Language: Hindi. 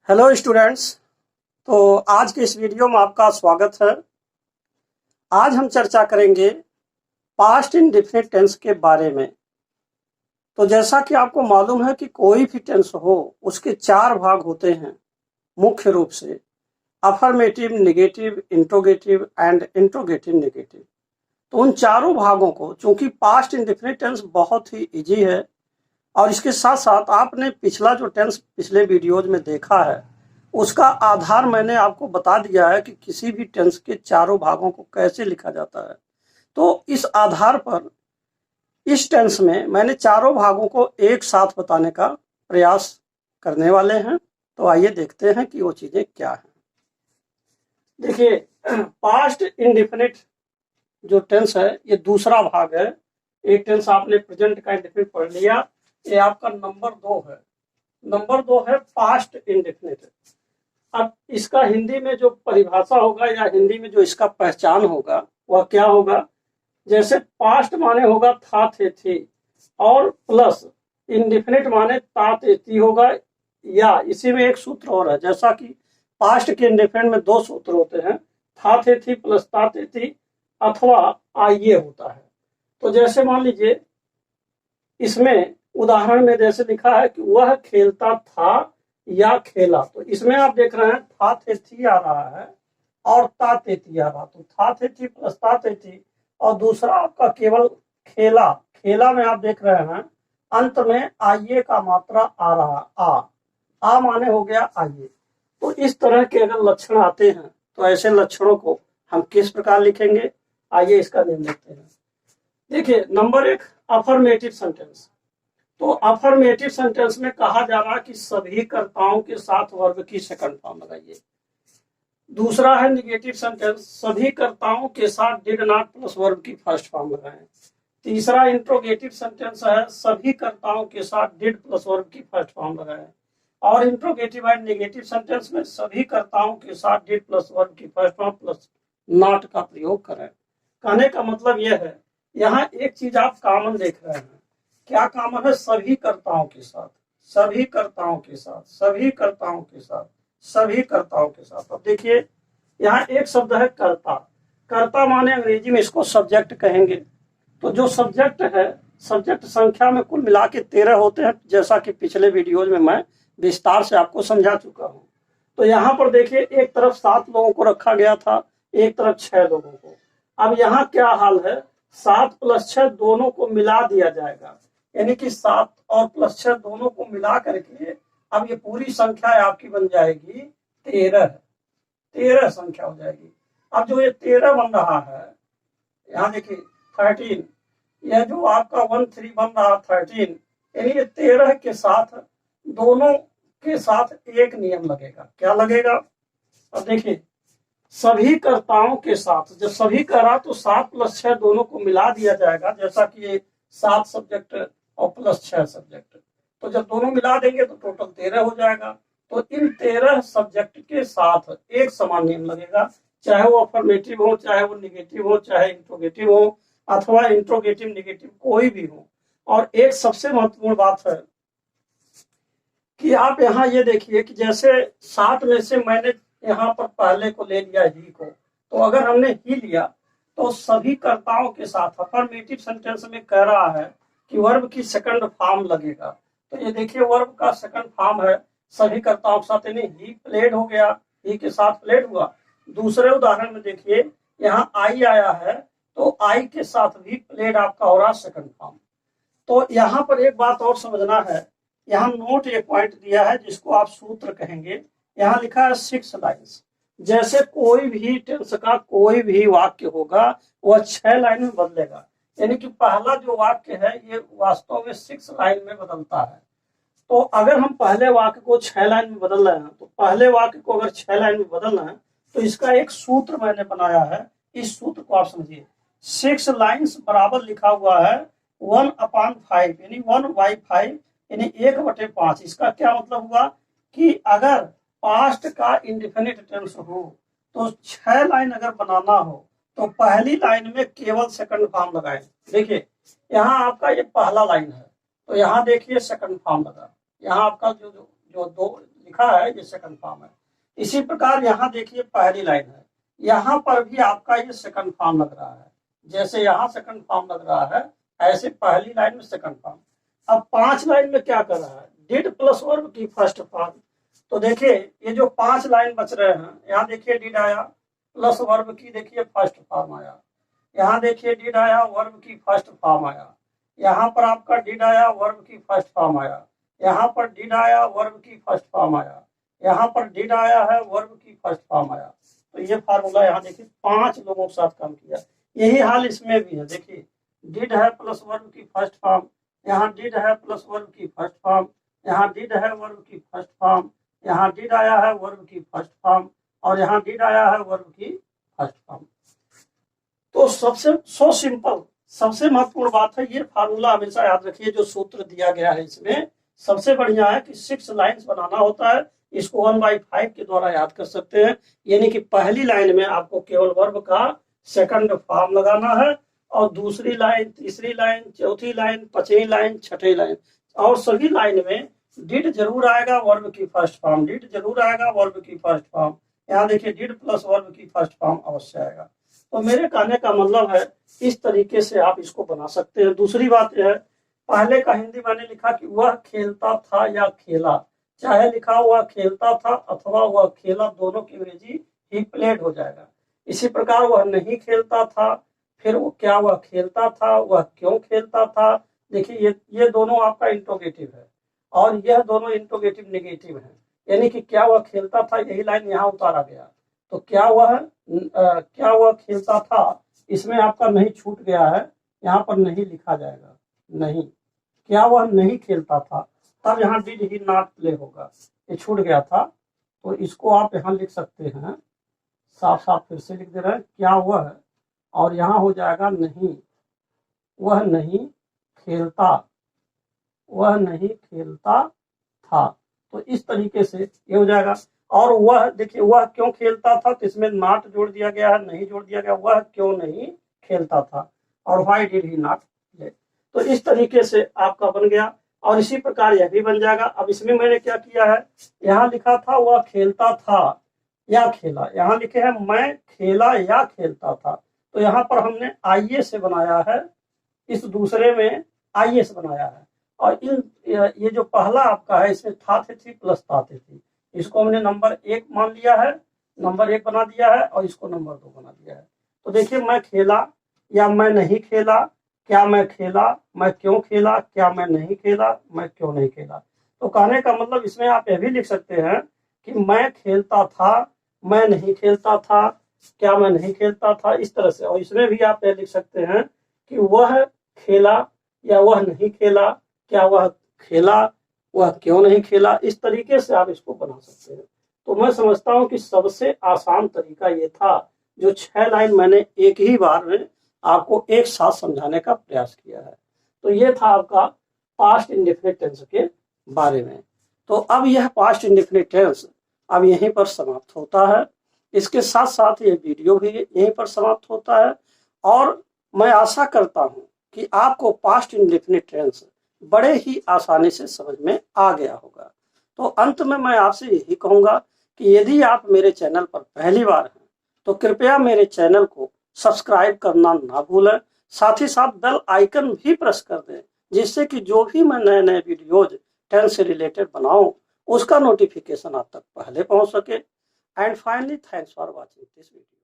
Hello students. तो आज के इस वीडियो में आपका स्वागत है। आज हम चर्चा करेंगे पास्ट इंडेफिनिट टेंस के बारे में। तो जैसा कि आपको मालूम है कि कोई भी टेंस हो उसके चार भाग होते हैं मुख्य रूप से, affirmative, negative, interrogative and interrogative negative. तो उन चारों भागों को, चूंकि पास्ट इंडेफिनिट टेंस बहुत ही इजी है और इसके साथ साथ आपने पिछला जो टेंस पिछले वीडियोज में देखा है उसका आधार मैंने आपको बता दिया है कि किसी भी टेंस के चारों भागों को कैसे लिखा जाता है। तो इस आधार पर इस टेंस में मैंने चारों भागों को एक साथ बताने का प्रयास करने वाले हैं। तो आइए देखते हैं कि वो चीजें क्या हैं। देखिए, पास्ट इंडेफिनिट जो टेंस है ये दूसरा भाग है। एक टेंस आपने प्रेजेंट का इंडेफिनिट पढ़ लिया, ये आपका नंबर 2 है। नंबर 2 है पास्ट इंडेफिनिट। अब इसका हिंदी में जो परिभाषा होगा या हिंदी में जो इसका पहचान होगा वह क्या होगा। जैसे पास्ट माने होगा था, थे, थी और प्लस इंडेफिनिट माने ता, ते, ती होगा। या इसी में एक सूत्र और है, जैसा कि पास्ट के इंडेफिनिट में दो सूत्र होते हैं, था, थे, थी प्लस ता, ते, ती अथवा आइए होता है। तो जैसे मान लीजिए इसमें उदाहरण में जैसे लिखा है कि वह खेलता था या खेला, तो इसमें आप देख रहे हैं था, थे, थी आ रहा है और ता, ते, ती आ रहा। तो था, थे, थी प्लस ता, ते, ती और दूसरा आपका केवल खेला। खेला में आप देख रहे हैं अंत में आइए का मात्रा आ रहा, आ माने हो गया आइए। तो इस तरह के अगर लक्षण आते हैं तो ऐसे लक्षणों को हम किस प्रकार लिखेंगे, आइए इसका नियम देखते हैं। देखिए, नंबर 1 अफर्मेटिव सेंटेंस। तो अफर्मेटिव सेंटेंस में कहा जा रहा है कि सभी कर्ताओं के साथ वर्ब की सेकंड फॉर्म लगाइए। दूसरा है निगेटिव सेंटेंस, सभी कर्ताओं के साथ डिड नॉट प्लस वर्ब की फर्स्ट फॉर्म लगाएं। तीसरा इंट्रोगेटिव सेंटेंस है, सभी कर्ताओं के साथ डिड प्लस वर्ब की फर्स्ट फॉर्म लगाएं। और इंट्रोगेटिव एंड नेगेटिव सेंटेंस में सभी कर्ताओं के साथ डिड प्लस वर्ब की फर्स्ट फॉर्म प्लस नॉट का प्रयोग करें। कहने का मतलब यह है, यहाँ एक चीज आप कॉमन देख रहे हैं। क्या कॉमन है? सभी कर्ताओं के साथ, सभी कर्ताओं के साथ, सभी कर्ताओं के साथ, सभी कर्ताओं के साथ। अब देखिए यहाँ एक शब्द है कर्ता। कर्ता माने अंग्रेजी में इसको सब्जेक्ट कहेंगे। तो जो सब्जेक्ट है, सब्जेक्ट संख्या में कुल मिला के 13 होते हैं, जैसा कि पिछले वीडियोज में मैं विस्तार से आपको समझा चुका हूँ। तो यहाँ पर देखिए एक तरफ 7 लोगों को रखा गया था, एक तरफ 6 लोगों को। अब यहाँ क्या हाल है, 7 प्लस 6 दोनों को मिला दिया जाएगा, यानी कि 7 और प्लस 6 दोनों को मिला करके अब ये पूरी संख्या आपकी बन जाएगी 13। 13 संख्या हो जाएगी। अब जो ये 13 बन रहा है, यहाँ देखिए 13, यह जो आपका 13 बन रहा 13, यानी ये 13 के साथ दोनों के साथ एक नियम लगेगा। क्या लगेगा? अब देखिए सभी कर्ताओं के साथ, जब सभी करा तो 7 प्लस 6 दोनों को मिला दिया जाएगा, जैसा कि ये 7 सब्जेक्ट और प्लस 6 सब्जेक्ट। तो जब दोनों मिला देंगे तो टोटल 13 हो जाएगा। तो इन 13 सब्जेक्ट के साथ एक समान नियम लगेगा, चाहे वो अफर्मेटिव हो, चाहे वो निगेटिव हो, चाहे इंट्रोगेटिव हो अथवा इंट्रोगेटिव निगेटिव कोई भी हो। और एक सबसे महत्वपूर्ण बात है कि आप यहाँ ये देखिए कि जैसे 7 में से मैंने यहाँ पर पहले को ले लिया ही को, तो अगर हमने ही लिया तो सभी कर्ताओं के साथ अफर्मेटिव सेंटेंस में कह रहा है कि वर्ब की सेकंड फॉर्म लगेगा। तो ये देखिए वर्ब का सेकंड फॉर्म है सभी कर्ताओं के साथ, यानी ही प्लेड हो गया, ही के साथ प्लेड हुआ। दूसरे उदाहरण में देखिए यहाँ आई आया है, तो आई के साथ भी प्लेड आपका हो रहा सेकंड फॉर्म। तो यहाँ पर एक बात और समझना है, यहाँ नोट एक पॉइंट दिया है जिसको आप सूत्र कहेंगे। यहाँ लिखा है 6 लाइन्स। जैसे कोई भी टेंस का कोई भी वाक्य होगा वह 6 लाइन में बदलेगा, यानी कि पहला जो वाक्य है ये वास्तव में 6 लाइन में बदलता है। तो अगर हम पहले वाक्य को 6 लाइन में बदल रहे हैं, तो पहले वाक्य को अगर 6 लाइन में बदलना है तो इसका एक सूत्र मैंने बनाया है। इस सूत्र को आप समझिए, 6 लाइन्स बराबर लिखा हुआ है 1/5, यानी 1/5, यानी 1/5। इसका क्या मतलब हुआ कि अगर पास्ट का इंडेफिनिट टेंस हो तो 6 लाइन अगर बनाना हो तो पहली लाइन में केवल सेकंड फॉर्म लगाए। देखिए यहाँ आपका ये पहला लाइन है, तो यहाँ देखिए सेकंड फॉर्म लगा। यहाँ आपका जो दो लिखा लिखा है ये सेकंड फॉर्म है। इसी प्रकार यहाँ देखिए पहली लाइन है, यहाँ पर भी आपका ये सेकंड फॉर्म लग रहा है। जैसे यहाँ सेकंड फॉर्म लग रहा है ऐसे पहली लाइन में सेकंड फॉर्म। अब 5 लाइन में क्या कर रहा है, डिड प्लस वर्ब की फर्स्ट फॉर्म। तो देखिए ये जो 5 लाइन बच रहे हैं, यहाँ देखिए डिड आया प्लस वर्ब की देखिए फर्स्ट फॉर्म आया, यहाँ देखिए डिड आया वर्ब की फर्स्ट फॉर्म आया, यहाँ पर आपका डिड आया वर्ब की फर्स्ट फॉर्म आया, यहाँ पर डिड आया वर्ब की फर्स्ट फॉर्म आया, यहाँ पर डिड आया है वर्ब की फर्स्ट फॉर्म आया। तो ये फार्मूला यहाँ देखिए 5 लोगों के साथ काम किया। यही हाल इसमें भी है, देखिए डिड है प्लस वर्ब की फर्स्ट फॉर्म, यहाँ डिड है प्लस वर्ब की फर्स्ट फॉर्म, यहाँ डिड है वर्ब की फर्स्ट फॉर्म, यहाँ डिड आया है वर्ब की फर्स्ट फॉर्म, और यहाँ डिड आया है वर्ब की फर्स्ट फॉर्म। तो सबसे सिंपल सबसे महत्वपूर्ण बात है ये फार्मूला हमेशा याद रखिए। जो सूत्र दिया गया है इसमें सबसे बढ़िया है कि 6 लाइन्स बनाना होता है। इसको 1/5 के द्वारा याद कर सकते हैं, यानी कि पहली लाइन में आपको केवल वर्ब का सेकंड फॉर्म लगाना है, और दूसरी लाइन, तीसरी लाइन, चौथी लाइन, पांचवी लाइन, छठी लाइन और सभी लाइन में डिड जरूर आएगा वर्ब की फर्स्ट फॉर्म, डिड जरूर आएगा वर्ब की फर्स्ट फॉर्म। यहाँ देखिए डिड प्लस वर्ब की फर्स्ट फॉर्म अवश्य आएगा। तो मेरे कहने का मतलब है इस तरीके से आप इसको बना सकते हैं। दूसरी बात यह है, पहले का हिंदी मैंने लिखा कि वह खेलता था या खेला, चाहे लिखा हुआ खेलता था अथवा वह खेला, दोनों की अंग्रेजी ही प्लेड हो जाएगा। इसी प्रकार वह नहीं खेलता था, फिर वो क्या वह खेलता था, वह क्यों खेलता था। देखिए ये दोनों आपका इंट्रोगेटिव है और यह दोनों इंट्रोगेटिव नेगेटिव है, यानी कि क्या वह खेलता था यही लाइन यहाँ उतारा गया। तो क्या वह खेलता था, इसमें आपका नहीं छूट गया है, यहाँ पर नहीं लिखा जाएगा, नहीं। क्या वह नहीं खेलता था, तब यहाँ डिड ही नॉट प्ले होगा, ये छूट गया था। तो इसको आप यहाँ लिख सकते हैं, साफ साफ फिर से लिख दे रहे हैं, क्या वह, और यहाँ हो जाएगा नहीं, वह नहीं खेलता, वह नहीं खेलता था। तो इस तरीके से ये हो जाएगा। और वह देखिए वह क्यों खेलता था, तो इसमें नॉट जोड़ दिया गया है, नहीं जोड़ दिया गया, वह क्यों नहीं खेलता था, और why did he not play. तो इस तरीके से आपका बन गया, और इसी प्रकार यह भी बन जाएगा। अब इसमें मैंने क्या किया है, यहाँ लिखा था वह खेलता था या खेला, यहाँ लिखे हैं मैं खेला या खेलता था। तो यहाँ पर हमने आईए से बनाया है, इस दूसरे में आईए से बनाया है, और ये जो पहला आपका है इसमें था थे थी प्लस था थे थी, इसको हमने नंबर 1 मान लिया है, नंबर 1 बना दिया है, और इसको नंबर 2 बना दिया है। तो देखिए मैं खेला या मैं नहीं खेला, क्या मैं खेला, मैं क्यों खेला, क्या मैं नहीं खेला, मैं क्यों नहीं खेला। तो कहने का मतलब इसमें आप यह भी लिख सकते हैं कि मैं खेलता था, मैं नहीं खेलता था, क्या मैं नहीं खेलता था, इस तरह से। और इसमें भी आप यह लिख सकते हैं कि वह खेला या वह नहीं खेला, क्या वह खेला, वह क्यों नहीं खेला। इस तरीके से आप इसको बना सकते हैं। तो मैं समझता हूं कि सबसे आसान तरीका ये था, जो 6 लाइन मैंने एक ही बार में आपको एक साथ समझाने का प्रयास किया है। तो ये था आपका पास्ट इंडेफिनिट टेंस के बारे में। तो अब यह पास्ट इंडेफिनिट टेंस अब यहीं पर समाप्त होता है। इसके साथ साथ ये वीडियो भी यहीं पर समाप्त होता है, और मैं आशा करता हूं कि आपको पास्ट इंडेफिनिट टेंस बड़े ही आसानी से समझ में आ गया होगा। तो अंत में मैं आपसे यही कहूंगा कि यदि आप मेरे चैनल पर पहली बार हैं तो कृपया मेरे चैनल को सब्सक्राइब करना ना भूलें, साथ ही साथ बेल आइकन भी प्रेस कर दें, जिससे कि जो भी मैं नए नए वीडियोज टेंस से रिलेटेड बनाऊं उसका नोटिफिकेशन आप तक पहले पहुंच सके। And finally thanks for watching this video.